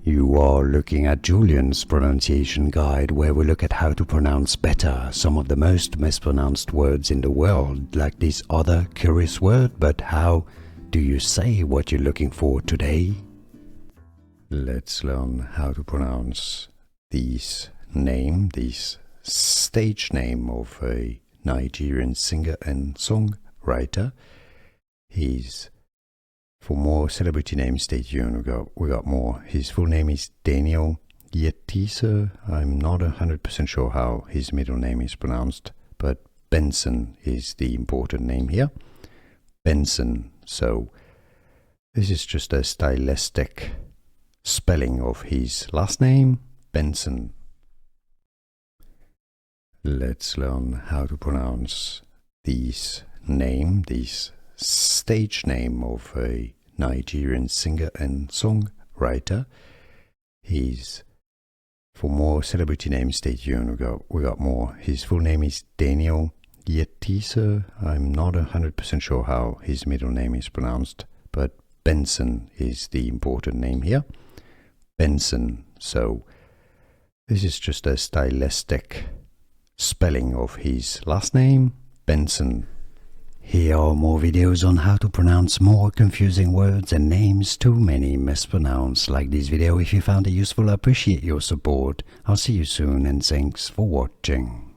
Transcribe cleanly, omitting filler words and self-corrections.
You are looking at Julian's pronunciation guide, where we look at how to pronounce better some of the most mispronounced words in the world, like this other curious word. But how do you say what you're looking for today? Let's learn how to pronounce this stage name of a Nigerian singer and songwriter. For more celebrity names, stay tuned. We got more. His full name is Daniel Yetisa. I'm not 100% sure how his middle name is pronounced, but Benson is the important name here. Benson. So this is just a stylistic spelling of his last name, Benson. Let's learn how to pronounce this stage name of a Nigerian singer and songwriter. For more celebrity names, stay tuned. We got more. His full name is Daniel Yetisa. I'm not 100% sure how his middle name is pronounced, but Benson is the important name here. Benson. So this is just a stylistic spelling of his last name, Benson. Here are more videos on how to pronounce more confusing words and names too many mispronounced. Like this video if you found it useful. I appreciate your support. I'll see you soon and thanks for watching.